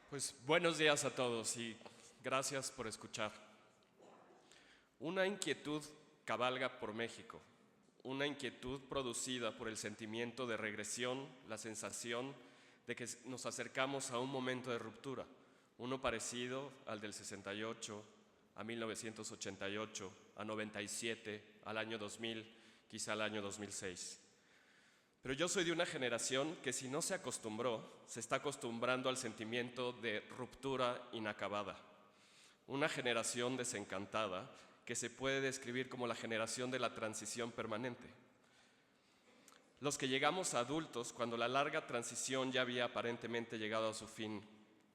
Pues buenos días a todos y gracias por escuchar. Una inquietud cabalga por México, una inquietud producida por el sentimiento de regresión, la sensación de que nos acercamos a un momento de ruptura, uno parecido al del 68, a 1988, a 97, al año 2000, quizá al año 2006. Pero yo soy de una generación que si no se acostumbró, se está acostumbrando al sentimiento de ruptura inacabada. Una generación desencantada que se puede describir como la generación de la transición permanente. Los que llegamos a adultos cuando la larga transición ya había aparentemente llegado a su fin,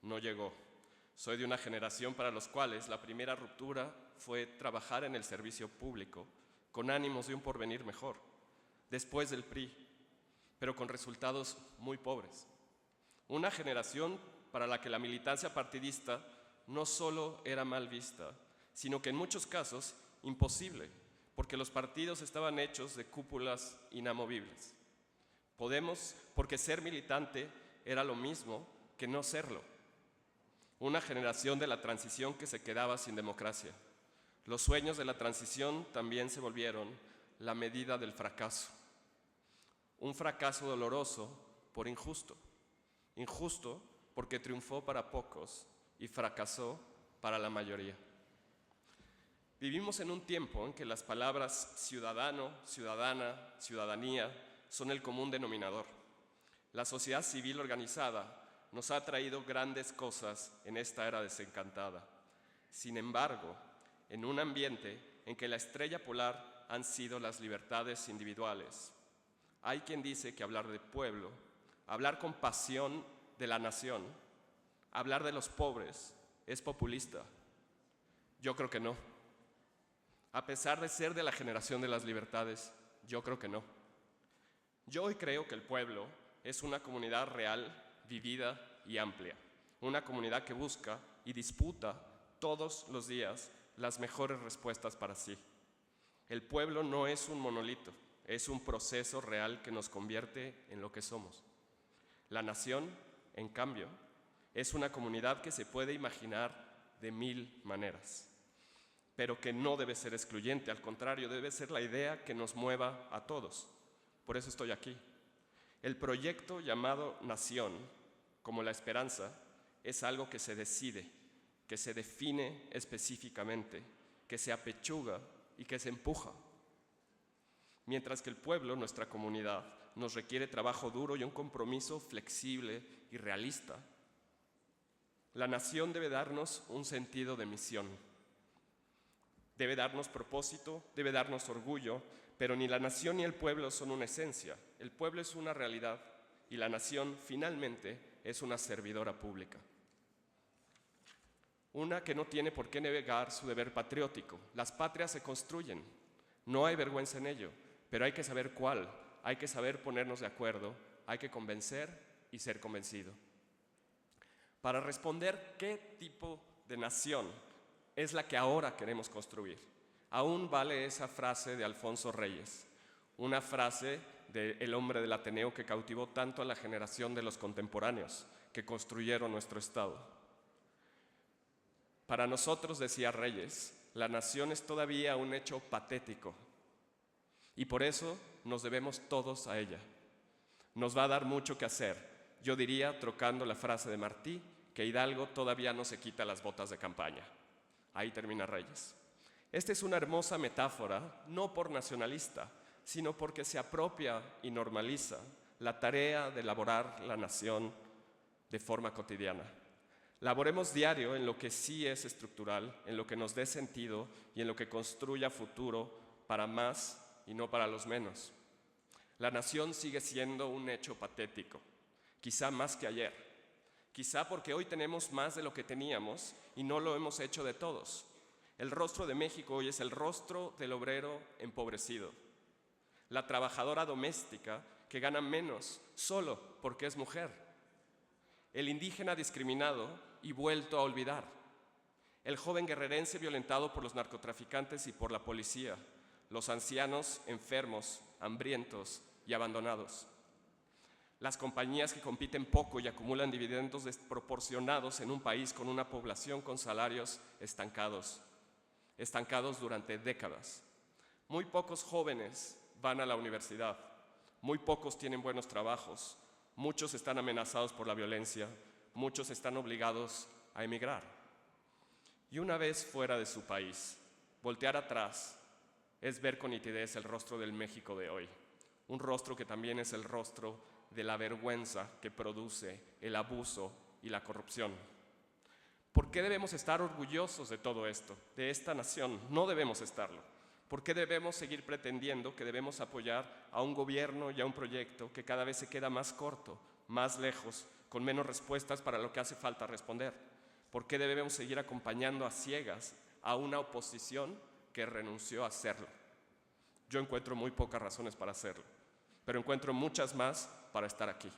no llegó. Soy de una generación para los cuales la primera ruptura fue trabajar en el servicio público, con ánimos de un porvenir mejor, después del PRI, pero con resultados muy pobres. Una generación para la que la militancia partidista no solo era mal vista, sino que en muchos casos imposible, porque los partidos estaban hechos de cúpulas inamovibles. Podemos, porque ser militante era lo mismo que no serlo. Una generación de la transición que se quedaba sin democracia. Los sueños de la transición también se volvieron la medida del fracaso. Un fracaso doloroso por injusto. Injusto porque triunfó para pocos y fracasó para la mayoría. Vivimos en un tiempo en que las palabras ciudadano, ciudadana, ciudadanía son el común denominador. La sociedad civil organizada nos ha traído grandes cosas en esta era desencantada. Sin embargo, en un ambiente en que la estrella polar han sido las libertades individuales, hay quien dice que hablar de pueblo, hablar con pasión de la nación, hablar de los pobres, es populista. Yo creo que no. A pesar de ser de la generación de las libertades, yo creo que no. Yo hoy creo que el pueblo es una comunidad real, vivida y amplia. Una comunidad que busca y disputa todos los días las mejores respuestas para sí. El pueblo no es un monolito. Es un proceso real que nos convierte en lo que somos. La nación, en cambio, es una comunidad que se puede imaginar de mil maneras, pero que no debe ser excluyente, al contrario, debe ser la idea que nos mueva a todos. Por eso estoy aquí. El proyecto llamado nación, como la esperanza, es algo que se decide, que se define específicamente, que se apechuga y que se empuja. Mientras que el pueblo, nuestra comunidad, nos requiere trabajo duro y un compromiso flexible y realista. La nación debe darnos un sentido de misión. Debe darnos propósito, debe darnos orgullo, pero ni la nación ni el pueblo son una esencia. El pueblo es una realidad y la nación, finalmente, es una servidora pública. Una que no tiene por qué negar su deber patriótico. Las patrias se construyen, no hay vergüenza en ello. Pero hay que saber cuál, hay que saber ponernos de acuerdo, hay que convencer y ser convencido. Para responder qué tipo de nación es la que ahora queremos construir, aún vale esa frase de Alfonso Reyes, una frase del hombre del Ateneo que cautivó tanto a la generación de los contemporáneos que construyeron nuestro Estado. Para nosotros, decía Reyes, la nación es todavía un hecho patético, y por eso nos debemos todos a ella. Nos va a dar mucho que hacer. Yo diría, trocando la frase de Martí, que Hidalgo todavía no se quita las botas de campaña. Ahí termina Reyes. Esta es una hermosa metáfora, no por nacionalista, sino porque se apropia y normaliza la tarea de elaborar la nación de forma cotidiana. Laboremos diario en lo que sí es estructural, en lo que nos dé sentido y en lo que construya futuro para más y no para los menos. La nación sigue siendo un hecho patético, quizá más que ayer, quizá porque hoy tenemos más de lo que teníamos y no lo hemos hecho de todos. El rostro de México hoy es el rostro del obrero empobrecido, la trabajadora doméstica que gana menos solo porque es mujer, el indígena discriminado y vuelto a olvidar, el joven guerrerense violentado por los narcotraficantes y por la policía, los ancianos enfermos, hambrientos y abandonados. las compañías que compiten poco y acumulan dividendos desproporcionados en un país con una población con salarios estancados durante décadas. Muy pocos jóvenes van a la universidad, muy pocos tienen buenos trabajos, muchos están amenazados por la violencia, muchos están obligados a emigrar. Y una vez fuera de su país, voltear atrás es ver con nitidez el rostro del México de hoy, un rostro que también es el rostro de la vergüenza que produce el abuso y la corrupción. ¿Por qué debemos estar orgullosos de todo esto, de esta nación? No debemos estarlo. ¿Por qué debemos seguir pretendiendo que debemos apoyar a un gobierno y a un proyecto que cada vez se queda más corto, más lejos, con menos respuestas para lo que hace falta responder? ¿Por qué debemos seguir acompañando a ciegas a una oposición que renunció a hacerlo? Yo encuentro muy pocas razones para hacerlo, pero encuentro muchas más para estar aquí.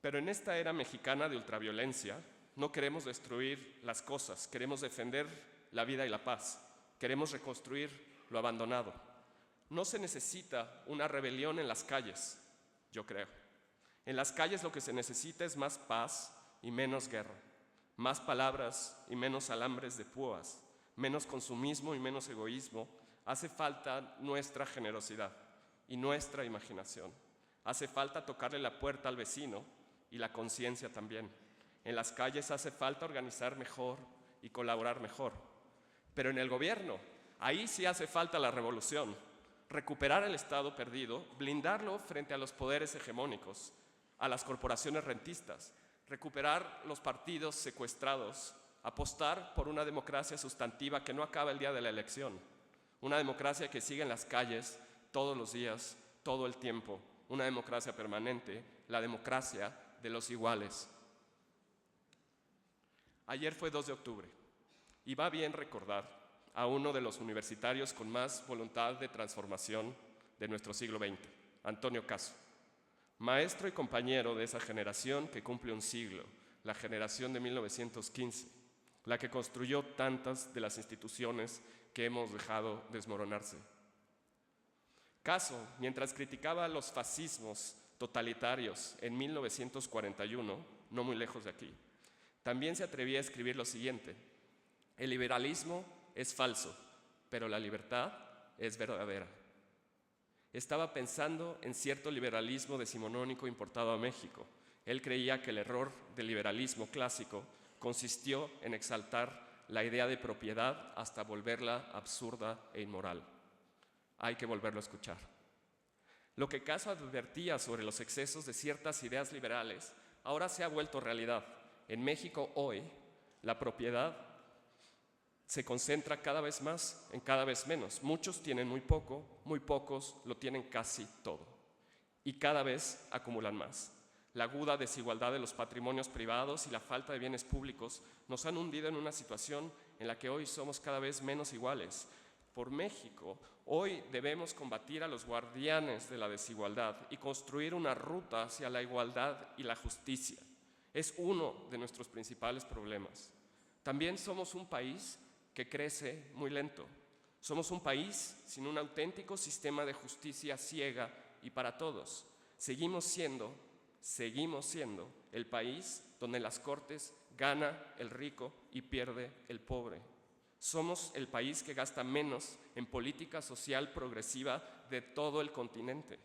Pero en esta era mexicana de ultraviolencia, no queremos destruir las cosas, queremos defender la vida y la paz, queremos reconstruir lo abandonado. No se necesita una rebelión en las calles, yo creo. En las calles lo que se necesita es más paz y menos guerra, más palabras y menos alambres de púas, menos consumismo y menos egoísmo. Hace falta nuestra generosidad y nuestra imaginación. Hace falta tocarle la puerta al vecino y la conciencia también. En las calles hace falta organizar mejor y colaborar mejor. Pero en el gobierno, ahí sí hace falta la revolución. Recuperar el Estado perdido, blindarlo frente a los poderes hegemónicos, a las corporaciones rentistas, recuperar los partidos secuestrados, apostar por una democracia sustantiva que no acaba el día de la elección, una democracia que sigue en las calles todos los días, todo el tiempo, una democracia permanente, la democracia de los iguales. Ayer fue 2 de octubre y va bien recordar a uno de los universitarios con más voluntad de transformación de nuestro siglo XX, Antonio Caso, maestro y compañero de esa generación que cumple un siglo, la generación de 1915, la que construyó tantas de las instituciones que hemos dejado desmoronarse. Caso, mientras criticaba los fascismos totalitarios en 1941, no muy lejos de aquí, también se atrevía a escribir lo siguiente: el liberalismo es falso, pero la libertad es verdadera. Estaba pensando en cierto liberalismo decimonónico importado a México. Él creía que el error del liberalismo clásico consistió en exaltar la idea de propiedad hasta volverla absurda e inmoral. Hay que volverlo a escuchar. Lo que Caso advertía sobre los excesos de ciertas ideas liberales ahora se ha vuelto realidad. En México hoy, la propiedad se concentra cada vez más en cada vez menos. Muchos tienen muy poco, muy pocos lo tienen casi todo. Y cada vez acumulan más. La aguda desigualdad de los patrimonios privados y la falta de bienes públicos nos han hundido en una situación en la que hoy somos cada vez menos iguales. Por México, hoy debemos combatir a los guardianes de la desigualdad y construir una ruta hacia la igualdad y la justicia. Es uno de nuestros principales problemas. También somos un país que crece muy lento. Somos un país sin un auténtico sistema de justicia ciega y para todos. Seguimos siendo el país donde en las cortes gana el rico y pierde el pobre. Somos el país que gasta menos en política social progresiva de todo el continente.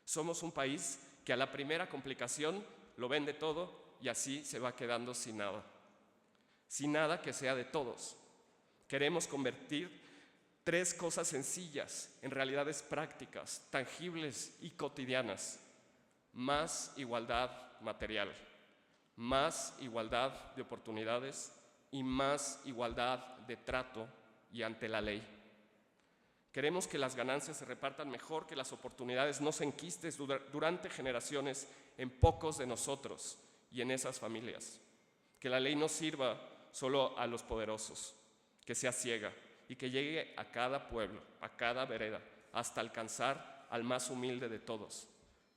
Somos un país que a la primera complicación lo vende todo y así se va quedando sin nada que sea de todos. Queremos convertir 3 cosas sencillas en realidades prácticas, tangibles y cotidianas. Más igualdad material, más igualdad de oportunidades y más igualdad de trato y ante la ley. Queremos que las ganancias se repartan mejor, que las oportunidades no se enquisten durante generaciones en pocos de nosotros y en esas familias. Que la ley no sirva solo a los poderosos, que sea ciega y que llegue a cada pueblo, a cada vereda, hasta alcanzar al más humilde de todos.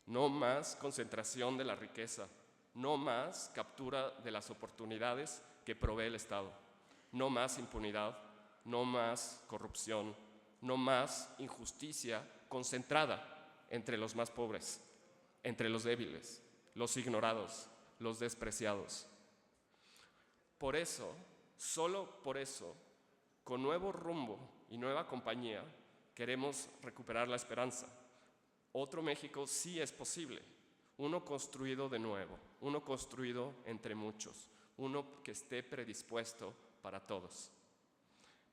No más concentración de la riqueza, no más captura de las oportunidades que provee el Estado, no más impunidad, no más corrupción, no más injusticia concentrada entre los más pobres. entre los débiles, los ignorados, los despreciados. Por eso, solo por eso, con nuevo rumbo y nueva compañía, queremos recuperar la esperanza. Otro México sí es posible, uno construido de nuevo, uno construido entre muchos, uno que esté predispuesto para todos.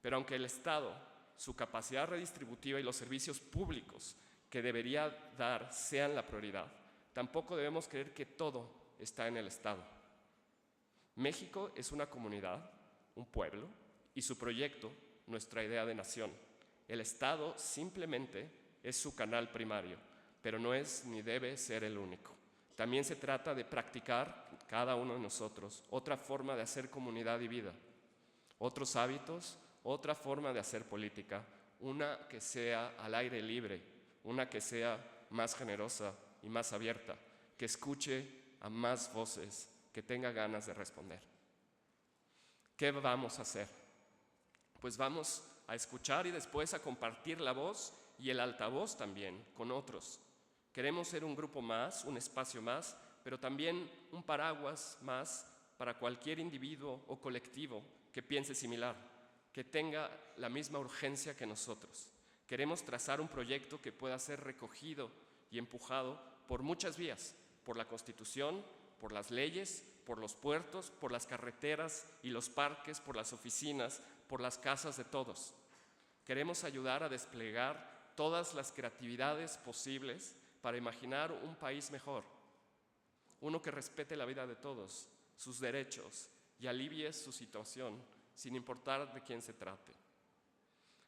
Pero aunque el Estado, su capacidad redistributiva y los servicios públicos que debería dar sean la prioridad, tampoco debemos creer que todo está en el Estado. México es una comunidad, un pueblo, y su proyecto, nuestra idea de nación. El Estado simplemente es su canal primario, pero no es ni debe ser el único. También se trata de practicar cada uno de nosotros otra forma de hacer comunidad y vida, otros hábitos, otra forma de hacer política, una que sea al aire libre, una que sea más generosa y más abierta, que escuche a más voces, que tenga ganas de responder. ¿Qué vamos a hacer? Pues vamos a escuchar y después a compartir la voz y el altavoz también con otros. Queremos ser un grupo más, un espacio más, pero también un paraguas más para cualquier individuo o colectivo que piense similar, que tenga la misma urgencia que nosotros. Queremos trazar un proyecto que pueda ser recogido y empujado por muchas vías, por la Constitución, por las leyes, por los puertos, por las carreteras y los parques, por las oficinas, por las casas de todos. Queremos ayudar a desplegar todas las creatividades posibles para imaginar un país mejor, uno que respete la vida de todos, sus derechos y alivie su situación, sin importar de quién se trate.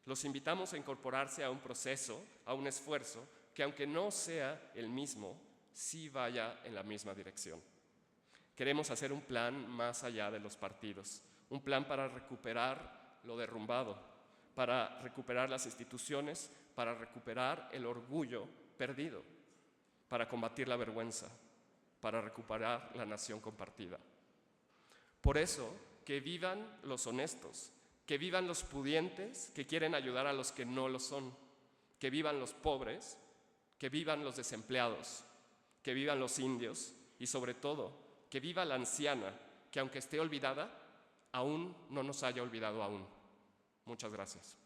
Los invitamos a incorporarse a un proceso, a un esfuerzo, que aunque no sea el mismo, sí vaya en la misma dirección. Queremos hacer un plan más allá de los partidos, un plan para recuperar lo derrumbado, para recuperar las instituciones, para recuperar el orgullo perdido, para combatir la vergüenza, para recuperar la nación compartida. Por eso, que vivan los honestos, que vivan los pudientes que quieren ayudar a los que no lo son, que vivan los pobres, que vivan los desempleados, que vivan los indios y sobre todo, que viva la anciana, que aunque esté olvidada, aún no nos haya olvidado aún. Muchas gracias.